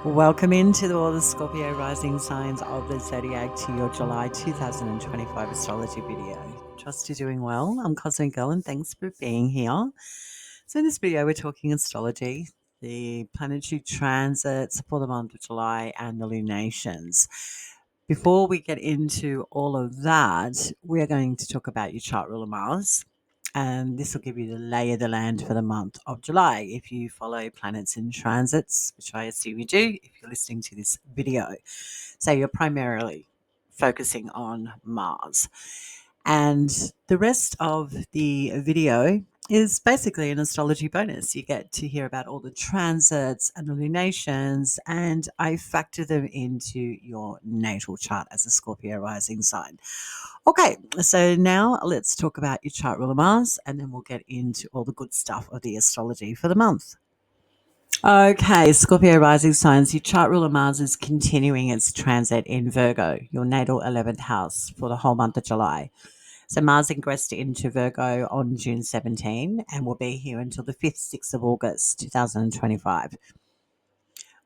Welcome into all the Scorpio rising signs of the zodiac to your July 2025 astrology video. Trust you're doing well. I'm Cosmic Girl and thanks for being here. So in this video, we're talking astrology, the planetary transits for the month of July and the lunations. Before we get into all of that, we're going to talk about your chart ruler Mars. And this will give you the lay of the land for the month of July if you follow planets in transits, which I assume you do if you're listening to this video. So you're primarily focusing on Mars. And the rest of the video is basically an astrology bonus. You get to hear about all the transits and the lunations, and I factor them into your natal chart as a Scorpio rising sign. Okay, so now let's talk about your chart ruler Mars, and then we'll get into all the good stuff of the astrology for the month. Okay, Scorpio rising signs, your chart ruler Mars is continuing its transit in Virgo, your natal 11th house, for the whole month of July. So Mars ingressed into Virgo on June 17 and will be here until the 5th, 6th of August 2025.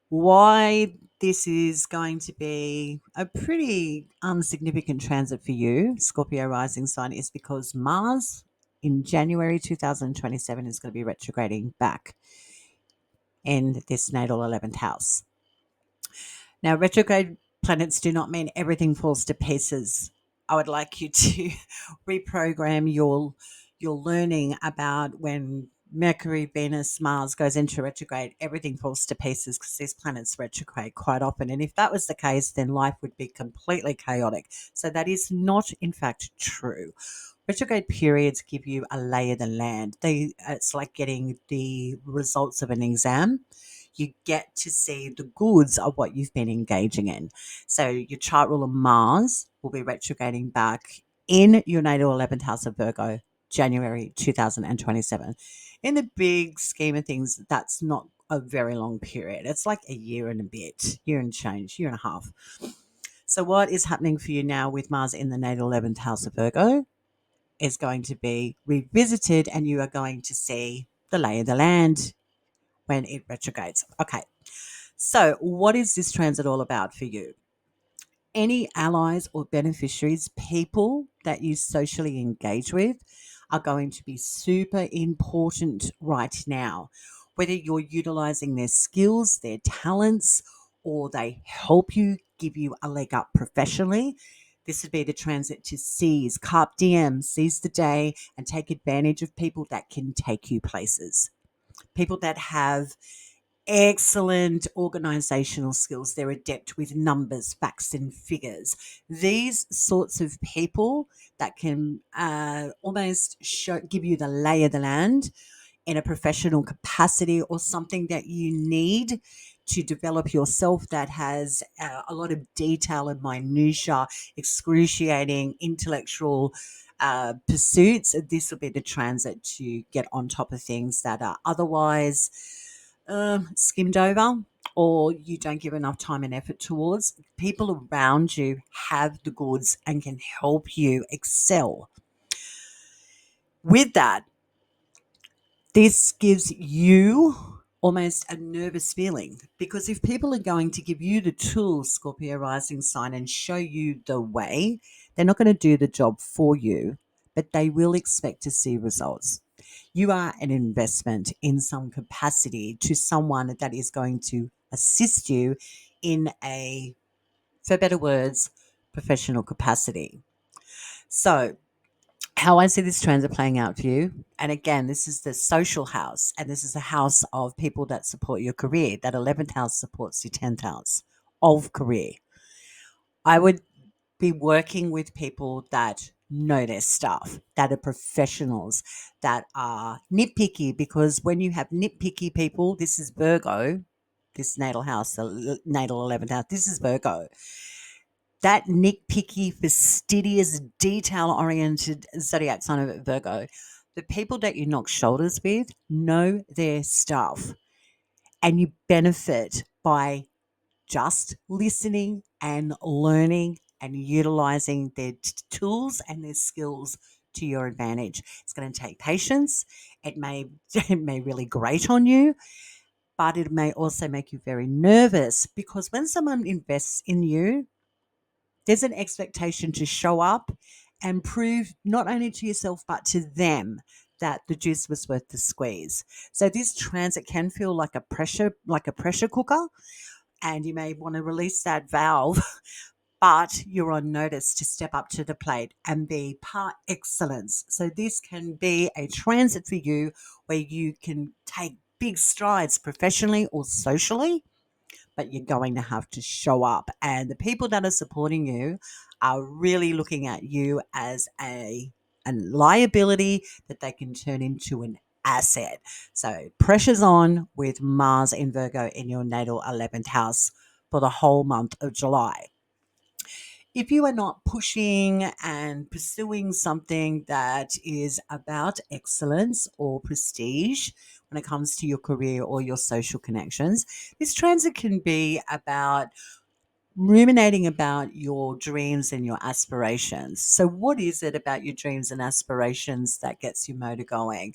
Why this is going to be a pretty significant transit for you, Scorpio rising sign, is because Mars in January 2027 is going to be retrograding back in this natal 11th house. Now, retrograde planets do not mean everything falls to pieces. I would like you to reprogram your learning about when Mercury, Venus, Mars goes into retrograde, everything falls to pieces because these planets retrograde quite often. And if that was the case, then life would be completely chaotic. So that is not, in fact, true. Retrograde periods give you a lay of the land. It's like getting the results of an exam. You get to see the goods of what you've been engaging in. So your chart ruler Mars will be retrograding back in your natal 11th house of Virgo, January 2027. In the big scheme of things, that's not a very long period. It's like a year and a bit, year and change, year and a half. So what is happening for you now with Mars in the natal 11th house of Virgo is going to be revisited, and you are going to see the lay of the land when it retrogrades. Okay, so what is this transit all about for you? Any allies or beneficiaries, people that you socially engage with, are going to be super important right now. Whether you're utilizing their skills, their talents, or they help you, give you a leg up professionally, this would be the transit to seize, carpe diem, seize the day, and take advantage of people that can take you places. People that have excellent organizational skills. They're adept with numbers, facts, and figures. These sorts of people that can almost give you the lay of the land in a professional capacity or something that you need to develop yourself that has a lot of detail and minutia, excruciating intellectual pursuits. This will be the transit to get on top of things that are otherwise skimmed over or you don't give enough time and effort towards. People around you have the goods and can help you excel. With that, this gives you almost a nervous feeling because if people are going to give you the tools, Scorpio rising sign, and show you the way, they're not going to do the job for you, but they will expect to see results. You are an investment in some capacity to someone that is going to assist you in a, for better words, professional capacity. So, how I see this transit playing out for you, and again, this is the social house, and this is the house of people that support your career. That 11th house supports your 10th house of career. I would be working with people that know their stuff, that are professionals, that are nitpicky, because when you have nitpicky people, this is Virgo, this natal house, the natal 11th house, this is Virgo. That nitpicky, fastidious, detail-oriented zodiac sign of Virgo, the people that you knock shoulders with know their stuff, and you benefit by just listening and learning and utilizing their tools and their skills to your advantage. It's going to take patience. It may really grate on you, but it may also make you very nervous because when someone invests in you, there's an expectation to show up and prove not only to yourself but to them that the juice was worth the squeeze. So this transit can feel like a pressure cooker, and you may want to release that valve, but you're on notice to step up to the plate and be par excellence. So this can be a transit for you where you can take big strides professionally or socially, but you're going to have to show up. And the people that are supporting you are really looking at you as a liability that they can turn into an asset. So pressure's on with Mars in Virgo in your natal 11th house for the whole month of July. If you are not pushing and pursuing something that is about excellence or prestige when it comes to your career or your social connections, this transit can be about ruminating about your dreams and your aspirations. So, what is it about your dreams and aspirations that gets your motor going?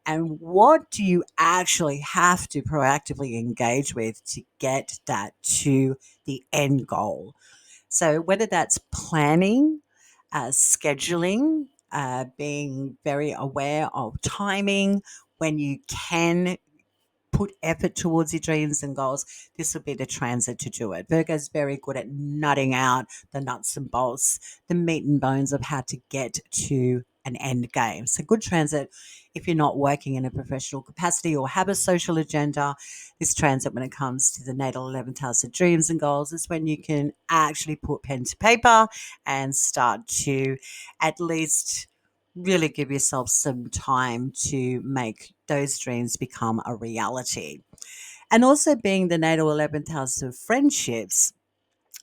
And what do you actually have to proactively engage with to get that to the end goal? So, whether that's planning, scheduling, being very aware of timing, when you can put effort towards your dreams and goals, this would be the transit to do it. Virgo's very good at nutting out the nuts and bolts, the meat and bones of how to get to an end game. So good transit if you're not working in a professional capacity or have a social agenda. This transit, when it comes to the natal 11th house of dreams and goals, is when you can actually put pen to paper and start to at least really give yourself some time to make those dreams become a reality. And also being the natal 11th house of friendships,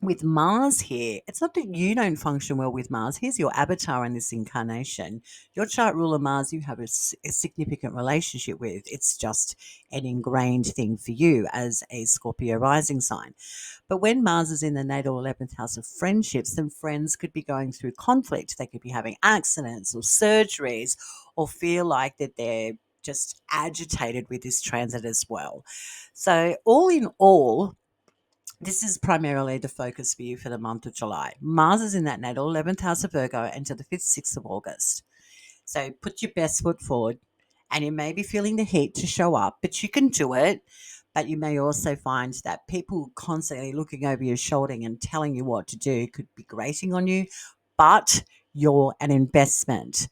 with Mars here, it's not that you don't function well with Mars. Here's your avatar in this incarnation. Your chart ruler Mars, you have a significant relationship with. It's just an ingrained thing for you as a Scorpio rising sign. But when Mars is in the natal 11th house of friendships, then friends could be going through conflict. They could be having accidents or surgeries or feel like that they're just agitated with this transit as well. So, all in all, this is primarily the focus for you for the month of July. Mars is in that natal 11th house of Virgo until the 5th, 6th of August. So put your best foot forward, and you may be feeling the heat to show up, but you can do it. But you may also find that people constantly looking over your shoulder and telling you what to do could be grating on you, but you're an investment.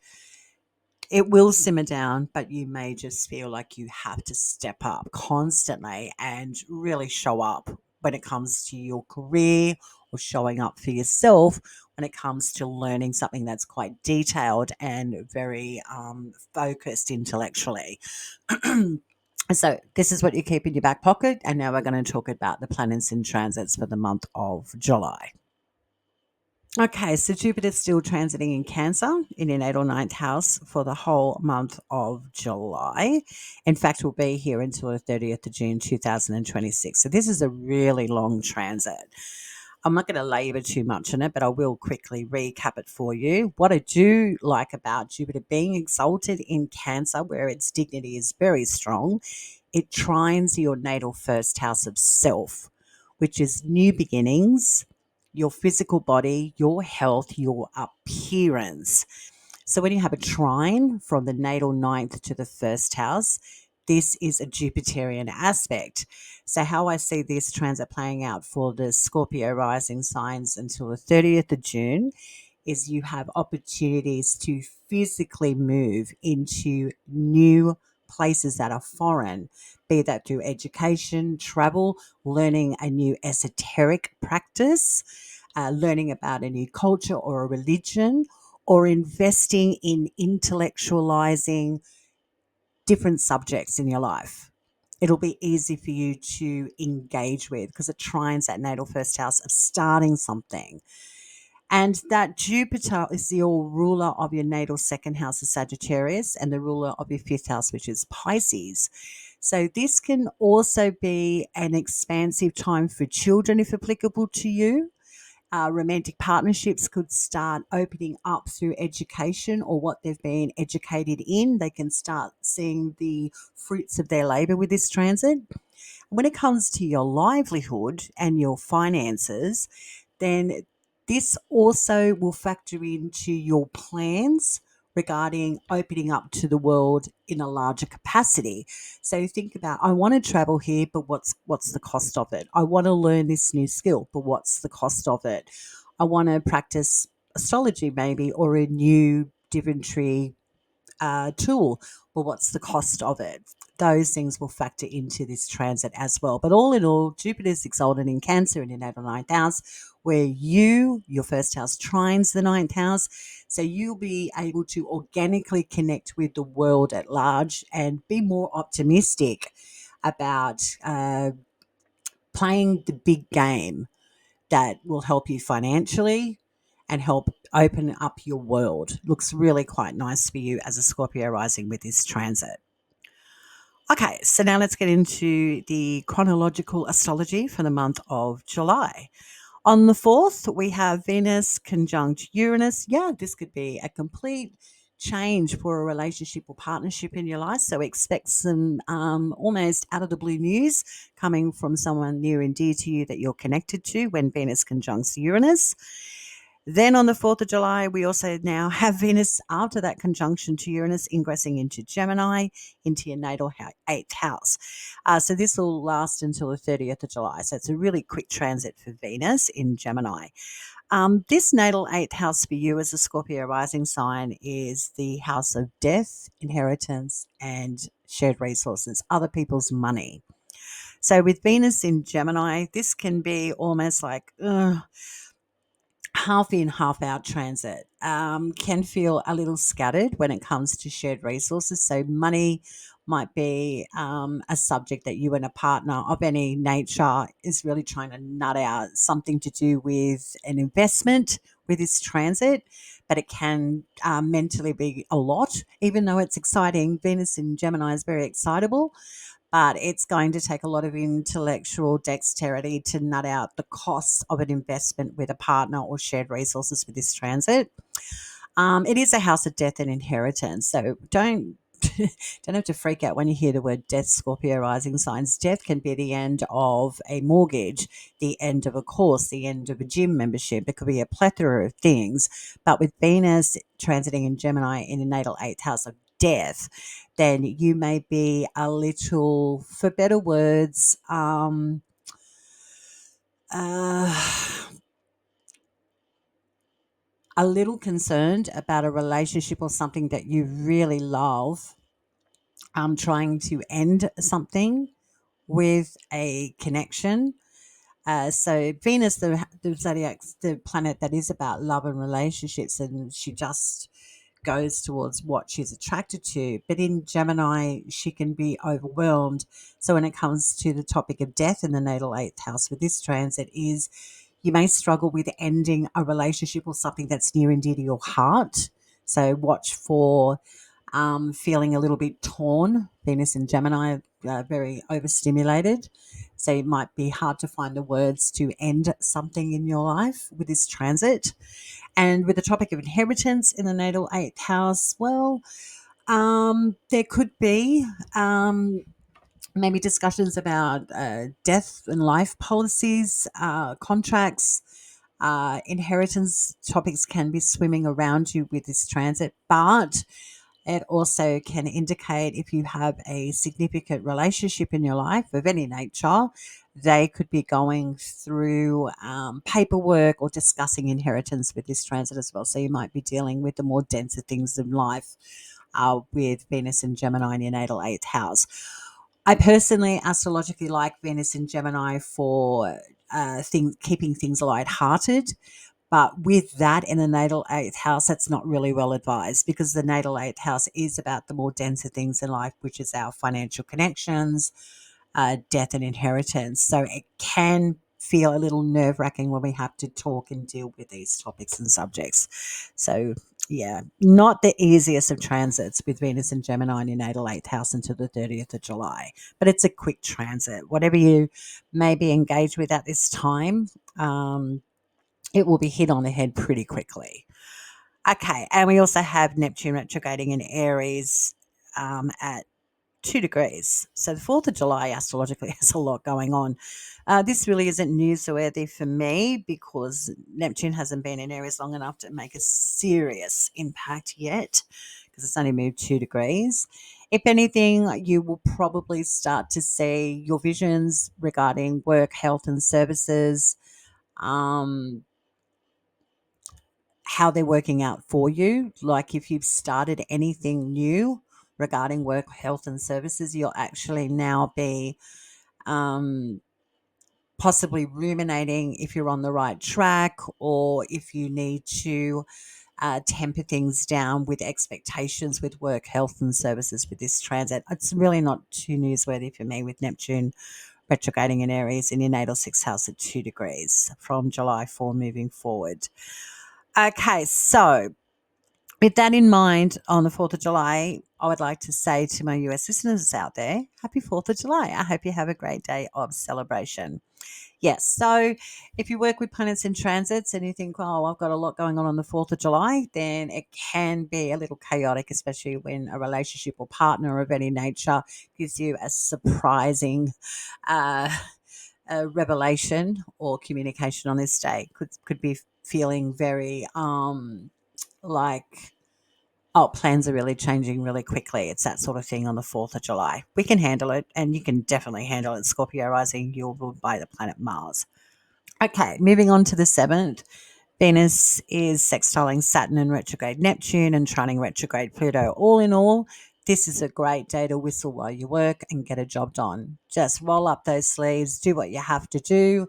It will simmer down, but you may just feel like you have to step up constantly and really show up when it comes to your career or showing up for yourself when it comes to learning something that's quite detailed and very focused intellectually. So, this is what you keep in your back pocket. And now we're going to talk about the planets in transits for the month of July. Okay, so Jupiter's still transiting in Cancer in your natal ninth house for the whole month of July. In fact, we'll be here until the 30th of June 2026. So this is a really long transit. I'm not going to labor too much on it, but I will quickly recap it for you. What I do like about Jupiter being exalted in Cancer, where its dignity is very strong, it trines your natal first house of self, which is new beginnings, your physical body, your health, your appearance. So when you have a trine from the natal ninth to the first house, this is a Jupiterian aspect. So how I see this transit playing out for the Scorpio rising signs until the 30th of June is you have opportunities to physically move into new places that are foreign, be that through education, travel, learning a new esoteric practice, learning about a new culture or a religion, or investing in intellectualizing different subjects in your life. It'll be easy for you to engage with because it trines that natal first house of starting something. And that Jupiter is the all ruler of your natal second house of Sagittarius and the ruler of your fifth house, which is Pisces. So this can also be an expansive time for children if applicable to you. Romantic partnerships could start opening up through education or what they've been educated in. They can start seeing the fruits of their labor with this transit. When it comes to your livelihood and your finances, then this also will factor into your plans regarding opening up to the world in a larger capacity. So think about, I want to travel here, but what's the cost of it? I want to learn this new skill, but what's the cost of it? I want to practice astrology maybe, or a new divinatory tool. Well, what's the cost of it? Those things will factor into this transit as well. But all in all, Jupiter's exalted in Cancer in your natal ninth house, where your first house trines the ninth house. So you'll be able to organically connect with the world at large and be more optimistic about playing the big game that will help you financially and help open up your world. Looks really quite nice for you as a Scorpio rising with this transit. Okay, so now let's get into the chronological astrology for the month of July. On the 4th, we have Venus conjunct Uranus. Yeah, this could be a complete change for a relationship or partnership in your life. So expect some almost out of the blue news coming from someone near and dear to you that you're connected to when Venus conjuncts Uranus. Then on the 4th of July, we also now have Venus after that conjunction to Uranus ingressing into Gemini, into your natal eighth house. So this will last until the 30th of July. So it's a really quick transit for Venus in Gemini. This natal eighth house for you as a Scorpio rising sign is the house of death, inheritance, and shared resources, other people's money. So with Venus in Gemini, this can be almost like, half in, half out transit. Can feel a little scattered when it comes to shared resources. So, money might be a subject that you and a partner of any nature is really trying to nut out something to do with an investment with this transit. But it can mentally be a lot, even though it's exciting. Venus in Gemini is very excitable, but it's going to take a lot of intellectual dexterity to nut out the costs of an investment with a partner or shared resources for this transit. It is a house of death and inheritance, so don't have to freak out when you hear the word death, Scorpio rising signs. Death can be the end of a mortgage, the end of a course, the end of a gym membership. It could be a plethora of things. But with Venus transiting in Gemini in the natal eighth house of death, then you may be a little, for better words, uh, a little concerned about a relationship or something that you really love, trying to end something with a connection. So Venus, the zodiac, the planet that is about love and relationships, and she just goes towards what she's attracted to. But in Gemini, she can be overwhelmed. So when it comes to the topic of death in the natal eighth house with this transit, is you may struggle with ending a relationship or something that's near and dear to your heart. So watch for feeling a little bit torn. Venus and Gemini are very overstimulated. So it might be hard to find the words to end something in your life with this transit. And with the topic of inheritance in the natal eighth house, well, there could be maybe discussions about death and life policies, contracts. Inheritance topics can be swimming around you with this transit, but it also can indicate if you have a significant relationship in your life of any nature, they could be going through paperwork or discussing inheritance with this transit as well. So you might be dealing with the more denser things in life with Venus and Gemini in your natal eighth house. I personally astrologically like Venus and Gemini for keeping things lighthearted. But with that in the natal eighth house, that's not really well advised because the natal eighth house is about the more denser things in life, which is our financial connections, death and inheritance. So it can feel a little nerve wracking when we have to talk and deal with these topics and subjects. So, yeah, not the easiest of transits with Venus and Gemini in your natal eighth house until the 30th of July, but it's a quick transit. Whatever you may be engaged with at this time, it will be hit on the head pretty quickly. Okay, and we also have Neptune retrograding in Aries at 2 degrees. So the 4th of July astrologically has a lot going on. This really isn't newsworthy for me because Neptune hasn't been in Aries long enough to make a serious impact yet because it's only moved 2 degrees. If anything, you will probably start to see your visions regarding work, health, and services. Um, how they're working out for you. Like if you've started anything new regarding work, health, and services, you'll actually now be um, possibly ruminating if you're on the right track or if you need to temper things down with expectations with work, health, and services with this transit. It's really not too newsworthy for me with Neptune retrograding in Aries in your natal sixth house at 2 degrees from July 4 moving forward. Okay, so with that in mind, on the 4th of July, I would like to say to my US listeners out there, happy 4th of July. I hope you have a great day of celebration. Yes, so if you work with planets in transits and you think, oh, I've got a lot going on the 4th of July, then it can be a little chaotic, especially when a relationship or partner of any nature gives you a surprising uh, revelation or communication on this day. Could be feeling very like, oh, plans are really changing really quickly. It's that sort of thing on the 4th of July. We can handle it, and you can definitely handle it. Scorpio rising, you're ruled by the planet Mars. Okay, moving on to the 7th. Venus is sextiling Saturn and retrograde Neptune and trining retrograde Pluto. All in all, this is a great day to whistle while you work and get a job done. Just roll up those sleeves, do what you have to do,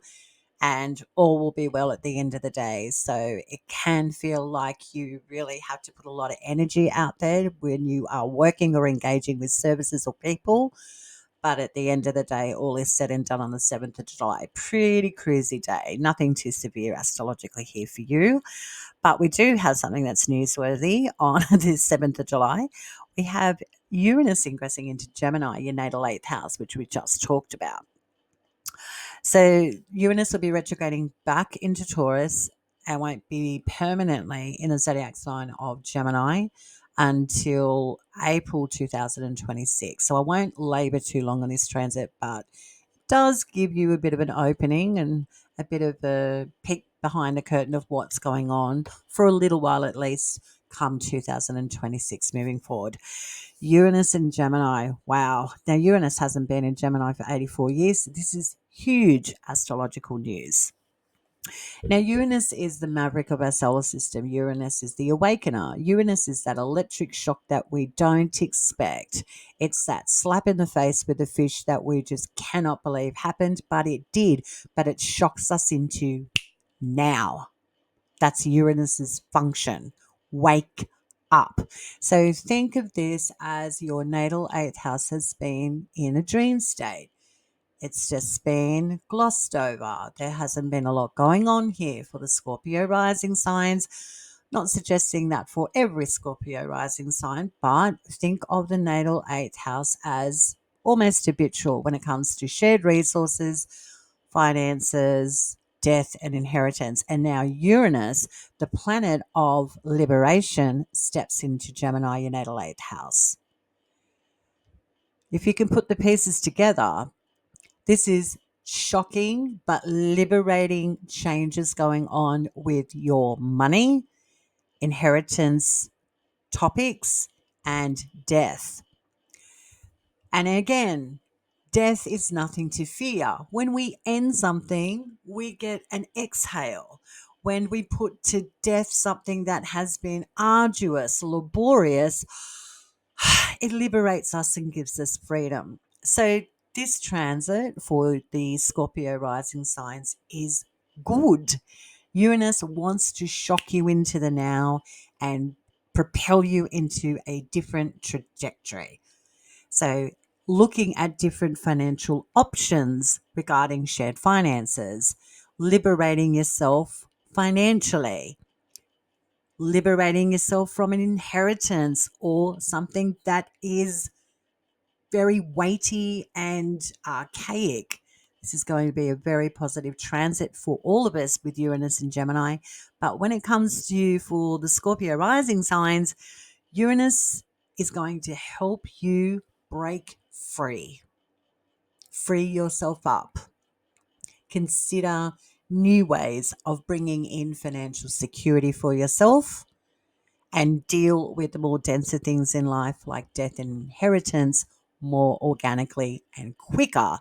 and all will be well at the end of the day. So it can feel like you really have to put a lot of energy out there when you are working or engaging with services or people. But at the end of the day, all is said and done on the 7th of July. Pretty cruisy day. Nothing too severe astrologically here for you. But we do have something that's newsworthy on the 7th of July. We have Uranus ingressing into Gemini, your natal 8th house, which we just talked about. So Uranus will be retrograding back into Taurus and won't be permanently in the zodiac sign of Gemini until April 2026. So I won't labor too long on this transit, but it does give you a bit of an opening and a bit of a peek behind the curtain of what's going on for a little while at least come 2026 moving forward. Uranus and Gemini. Wow. Now, Uranus hasn't been in Gemini for 84 years. So this is huge astrological news. Now, Uranus is the maverick of our solar system. Uranus is the awakener. Uranus is that electric shock that we don't expect. It's that slap in the face with a fish that we just cannot believe happened, but it did. But it shocks us into now. That's Uranus's function. Wake up. So think of this as your natal eighth house has been in a dream state. It's just been glossed over. There hasn't been a lot going on here for the Scorpio rising signs. Not suggesting that for every Scorpio rising sign, but think of the natal eighth house as almost habitual when it comes to shared resources, finances, death, and inheritance. And now Uranus, the planet of liberation, steps into Gemini, your natal eighth house. If you can put the pieces together, this is shocking but liberating changes going on with your money, inheritance topics, and death. And again, death is nothing to fear. When we end something, we get an exhale. When we put to death something that has been arduous, laborious, it liberates us and gives us freedom. So, this transit for the Scorpio rising signs is good. Uranus wants to shock you into the now and propel you into a different trajectory. So, looking at different financial options regarding shared finances, liberating yourself financially, liberating yourself from an inheritance or something that is very weighty and archaic. This is going to be a very positive transit for all of us with Uranus and Gemini. But when it comes to for the Scorpio rising signs, Uranus is going to help you break free. Free yourself up. Consider new ways of bringing in financial security for yourself and deal with the more denser things in life like death and inheritance more organically and quicker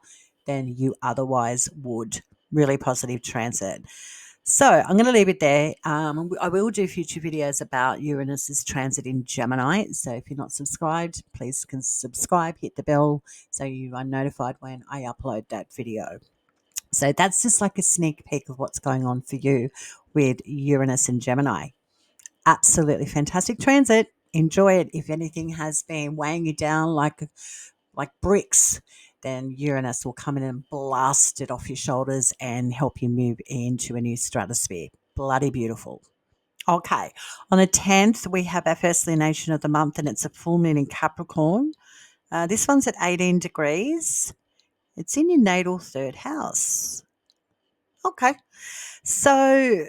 than you otherwise would. Really positive transit. So I'm going to leave it there. I will do future videos about Uranus's transit in Gemini. So if you're not subscribed, please can subscribe, hit the bell so you are notified when I upload that video. So that's just like a sneak peek of what's going on for you with Uranus and Gemini. Absolutely fantastic transit. Enjoy it. If anything has been weighing you down like bricks, then Uranus will come in and blast it off your shoulders and help you move into a new stratosphere. Bloody beautiful. Okay. On the 10th, we have our first lunation of the month, and it's a full moon in Capricorn. This one's at 18 degrees. It's in your natal third house. Okay. So,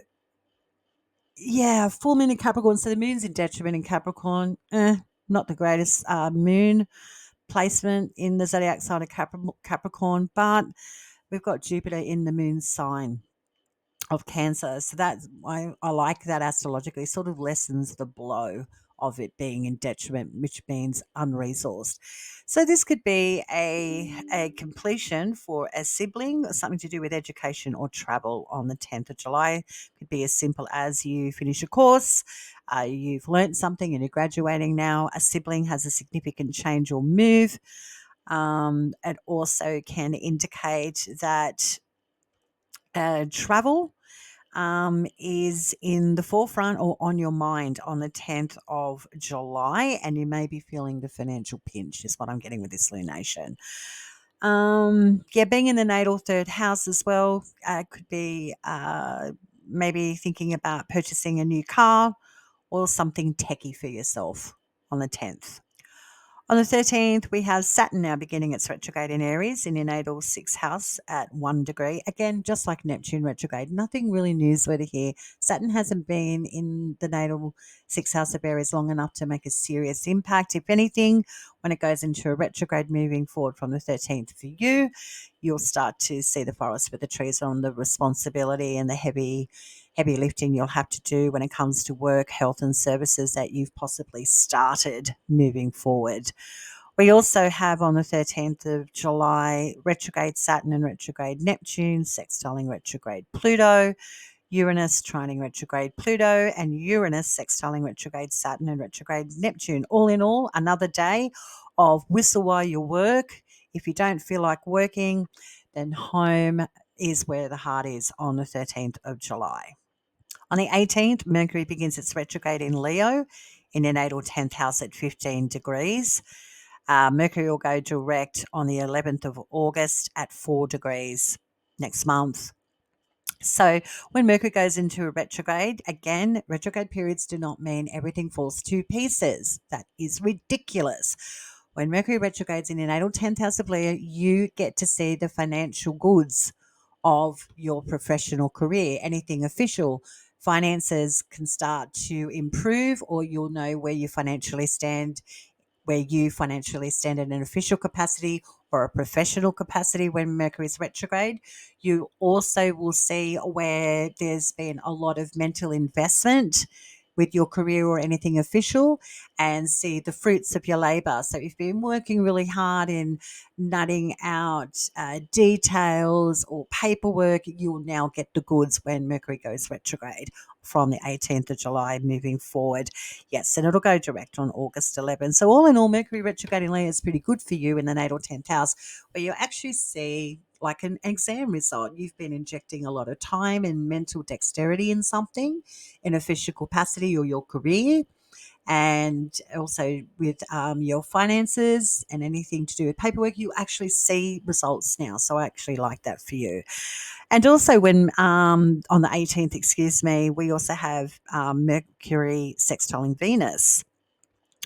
yeah, full moon in Capricorn. So the moon's in detriment in Capricorn. Not the greatest moon placement in the zodiac sign of Capricorn, but we've got Jupiter in the moon sign of Cancer. So that's I like that astrologically, sort of lessens the blow of it being in detriment, which means unresourced. So this could be a completion for a sibling, or something to do with education or travel on the 10th of July. Could be as simple as you finish a course, you've learnt something and you're graduating now. A sibling has a significant change or move. It also can indicate that travel is in the forefront or on your mind on the 10th of July, and you may be feeling the financial pinch, is what I'm getting with this lunation. Yeah, being in the natal third house as well could be maybe thinking about purchasing a new car or something techie for yourself on the 10th. On the 13th, we have Saturn now beginning its retrograde in Aries in your natal sixth house at 1 degree. Again, just like Neptune retrograde, nothing really newsworthy here. Saturn hasn't been in the natal sixth house of Aries long enough to make a serious impact. If anything, when it goes into a retrograde moving forward from the 13th for you, you'll start to see the forest for the trees on the responsibility and the heavy lifting you'll have to do when it comes to work, health, and services that you've possibly started moving forward. We also have on the 13th of July retrograde Saturn and retrograde Neptune, sextiling retrograde Pluto, Uranus trining retrograde Pluto, and Uranus sextiling retrograde Saturn and retrograde Neptune. All in all, another day of whistle while you work. If you don't feel like working, then home is where the heart is on the 13th of July. On the 18th, Mercury begins its retrograde in Leo in your natal 10th house at 15 degrees. Mercury will go direct on the 11th of August at 4 degrees next month. So when Mercury goes into a retrograde, again, retrograde periods do not mean everything falls to pieces. That is ridiculous. When Mercury retrogrades in your natal 10th house of Leo, you get to see the financial goods of your professional career, anything official. Finances can start to improve, or you'll know where you financially stand in an official capacity or a professional capacity when Mercury is retrograde. You also will see where there's been a lot of mental investment with your career or anything official, and see the fruits of your labor. So if you've been working really hard in nutting out details or paperwork, you'll now get the goods when Mercury goes retrograde from the 18th of July moving forward. Yes, and it'll go direct on August 11. So all in all, Mercury retrograde in Leo is pretty good for you in the natal 10th house, where you actually see like an exam result. You've been injecting a lot of time and mental dexterity in something, in official capacity or your career, and also with your finances and anything to do with paperwork, you actually see results now. So I actually like that for you. And also when on the 18th, we also have Mercury sextiling Venus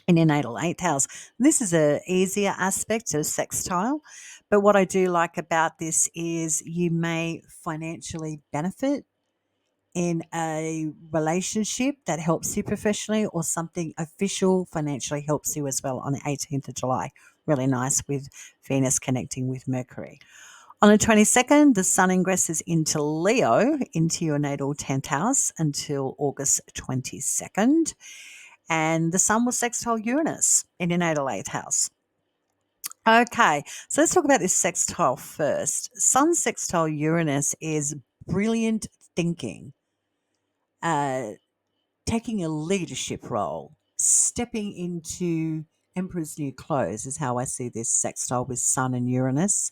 in your natal eighth house. This is a easier aspect of sextile, but what I do like about this is you may financially benefit in a relationship that helps you professionally, or something official financially helps you as well on the 18th of July. Really nice with Venus connecting with Mercury. On the 22nd, the Sun ingresses into Leo, into your natal 10th house until August 22nd. And the Sun will sextile Uranus in your natal 8th house. Okay, so let's talk about this sextile first. Sun sextile Uranus is brilliant thinking, uh, taking a leadership role, stepping into Emperor's new clothes is how I see this sextile with Sun and Uranus.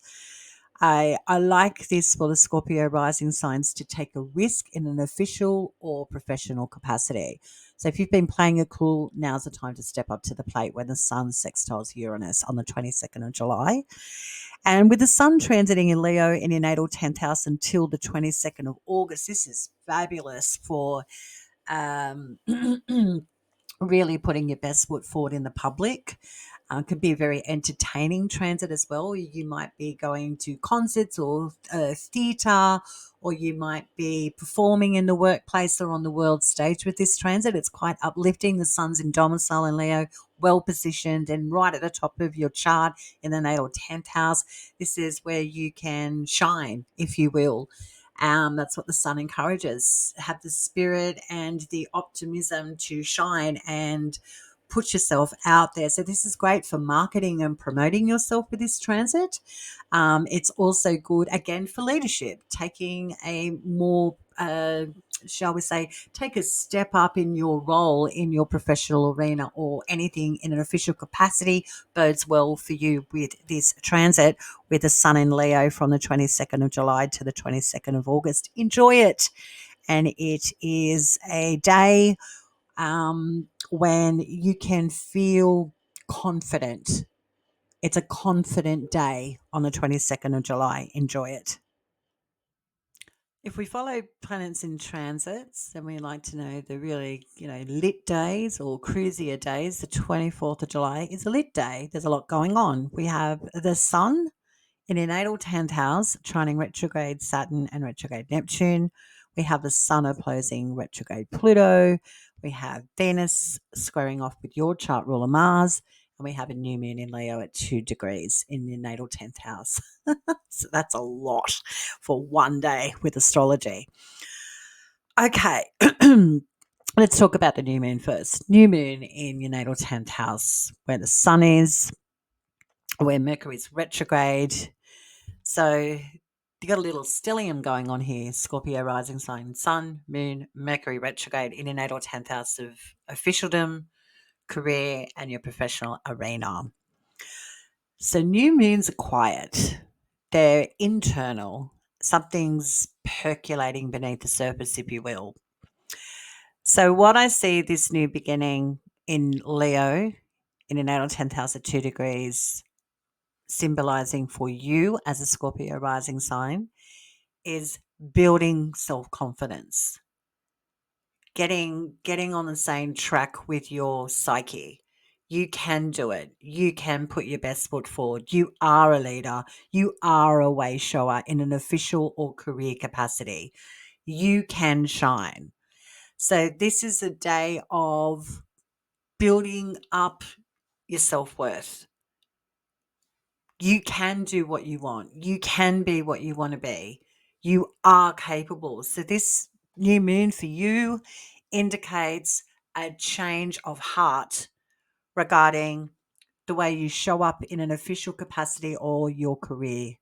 I like this for the Scorpio rising signs to take a risk in an official or professional capacity. So if you've been playing it cool, now's the time to step up to the plate when the Sun sextiles Uranus on the 22nd of July. And with the Sun transiting in Leo in your natal 10th house until the 22nd of August, this is fabulous for um, really putting your best foot forward in the public. Could be a very entertaining transit as well. You might be going to concerts or theatre, or you might be performing in the workplace or on the world stage with this transit. It's quite uplifting. The Sun's in domicile in Leo, well positioned and right at the top of your chart in the natal 10th house. This is where you can shine, if you will. That's what the Sun encourages. Have the spirit and the optimism to shine and put yourself out there. So this is great for marketing and promoting yourself with this transit. It's also good, again, for leadership, taking a more, shall we say, take a step up in your role in your professional arena or anything in an official capacity bodes well for you with this transit with the Sun in Leo from the 22nd of July to the 22nd of August. Enjoy it. And it is a day when you can feel confident. It's a confident day on the 22nd of July. Enjoy it. If we follow planets in transits, then we like to know the really, lit days or cruisier days. The 24th of July is a lit day. There's a lot going on. We have the Sun in your natal 10th house, trining retrograde Saturn and retrograde Neptune. We have the Sun opposing retrograde Pluto. We have Venus squaring off with your chart ruler Mars. And we have a new moon in Leo at 2 degrees in your natal 10th house. So that's a lot for one day with astrology. Okay. Let's talk about the new moon first. New moon in your natal 10th house, where the Sun is, where Mercury's retrograde. So you got a little stellium going on here. Scorpio rising sign, Sun, Moon, Mercury retrograde in your natal 10th house of officialdom, career, and your professional arena. So new moons are quiet. They're internal. Something's percolating beneath the surface, if you will. So what I see this new beginning in Leo in your natal 10th house at 2 degrees, symbolizing for you as a Scorpio rising sign, is building self-confidence, getting on the same track with your psyche. You can do it. You can put your best foot forward. You are a leader. You are a way shower in an official or career capacity. You can shine. So this is a day of building up your self-worth. You can do what you want. You can be what you want to be. You are capable. So this new moon for you indicates a change of heart regarding the way you show up in an official capacity or your career.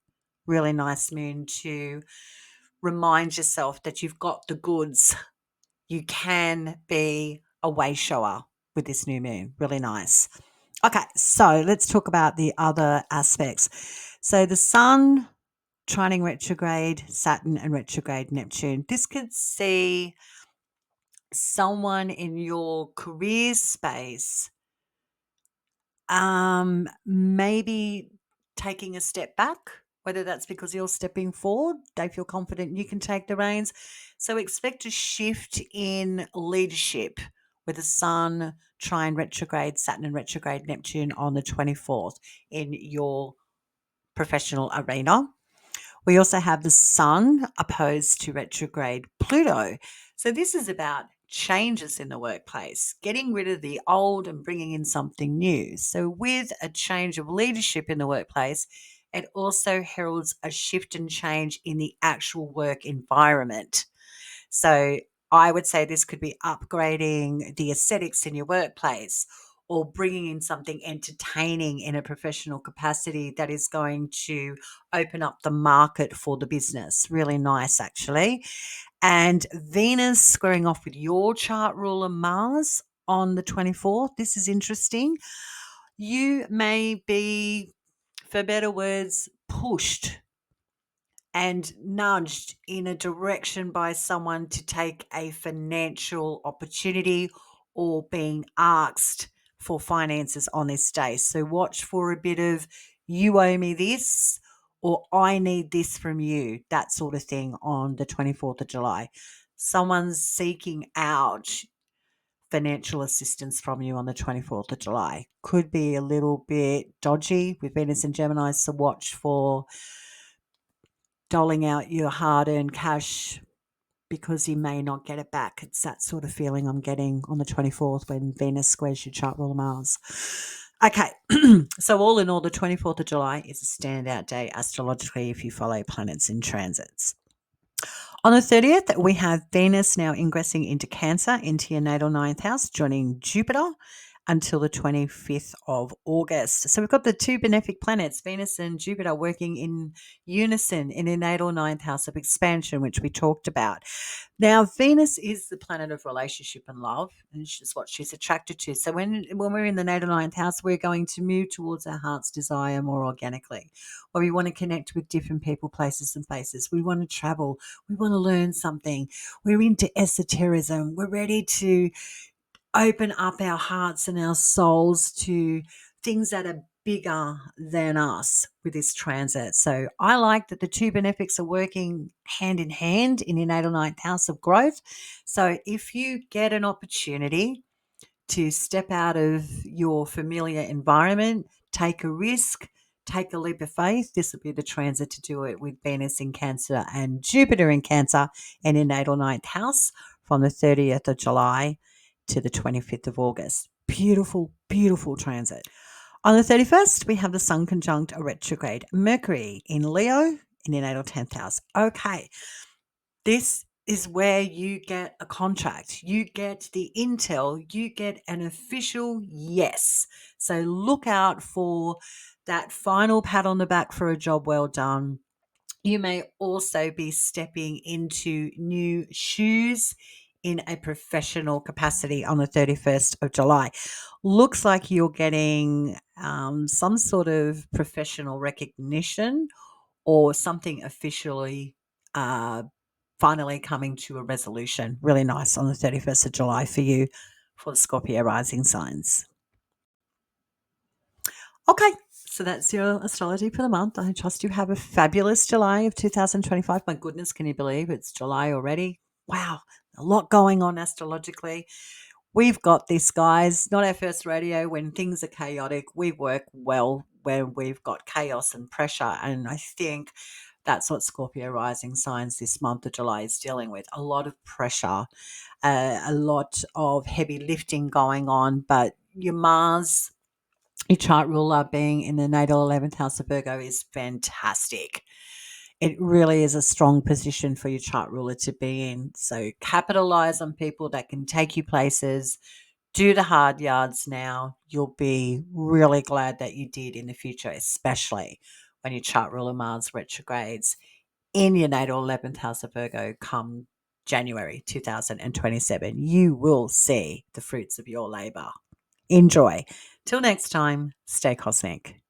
Really nice moon to remind yourself that you've got the goods. You can be a way shower with this new moon. Really nice. Okay, so let's talk about the other aspects. So the Sun trining retrograde Saturn and retrograde Neptune. This could see someone in your career space maybe taking a step back, whether that's because you're stepping forward, they feel confident you can take the reins. So expect a shift in leadership with the Sun, trine retrograde, Saturn and retrograde, Neptune on the 24th in your professional arena. We also have the Sun opposed to retrograde Pluto. So this is about changes in the workplace, getting rid of the old and bringing in something new. So with a change of leadership in the workplace, it also heralds a shift and change in the actual work environment. So I would say this could be upgrading the aesthetics in your workplace or bringing in something entertaining in a professional capacity that is going to open up the market for the business. Really nice, actually. And Venus squaring off with your chart ruler Mars on the 24th. This is interesting. You may be, for better words, pushed and nudged in a direction by someone to take a financial opportunity or being asked for finances on this day. So watch for a bit of you owe me this or I need this from you, that sort of thing on the 24th of July. Someone's seeking out financial assistance from you on the 24th of July. Could be a little bit dodgy with Venus and Gemini, so watch for doling out your hard earned cash because you may not get it back. It's that sort of feeling I'm getting on the 24th when Venus squares your chart ruler Mars. Okay, so all in all, the 24th of July is a standout day astrologically if you follow planets in transits. On the 30th, we have Venus now ingressing into Cancer, into your natal ninth house, joining Jupiter until the 25th of August. So we've got the two benefic planets, Venus and Jupiter, working in unison in your natal ninth house of expansion, which we talked about. Now, Venus is the planet of relationship and love, and she's what she's attracted to. So when we're in the natal ninth house, we're going to move towards our heart's desire more organically, where we want to connect with different people, places, and places. We want to travel. We want to learn something. We're into esotericism. We're ready to open up our hearts and our souls to things that are bigger than us with this transit. So I like that the two benefics are working hand in hand in your natal ninth house of growth. So if you get an opportunity to step out of your familiar environment, take a risk, take a leap of faith, this will be the transit to do it with Venus in Cancer and Jupiter in Cancer in your natal ninth house from the 30th of July to the 25th of August. Beautiful, beautiful transit. On the 31st, we have the Sun conjunct a retrograde Mercury in Leo in your natal 10th house. Okay, this is where you get a contract, you get the intel, you get an official yes. So look out for that final pat on the back for a job well done. You may also be stepping into new shoes in a professional capacity on the 31st of July. Looks like you're getting some sort of professional recognition or something officially finally coming to a resolution. Really nice on the 31st of July for you for the Scorpio rising signs. Okay, so that's your astrology for the month. I trust you have a fabulous July of 2025. My goodness, can you believe it's July already? Wow, a lot going on astrologically. We've got this, guys. Not our first rodeo. When things are chaotic, we work well when we've got chaos and pressure. And I think that's what Scorpio rising signs this month of July is dealing with. A lot of pressure, a lot of heavy lifting going on. But your Mars, your chart ruler being in the natal 11th house of Virgo is fantastic. It really is a strong position for your chart ruler to be in. So capitalize on people that can take you places. Do the hard yards now. You'll be really glad that you did in the future, especially when your chart ruler Mars retrogrades in your natal 11th house of Virgo come January 2027. You will see the fruits of your labor. Enjoy. Till next time, stay cosmic.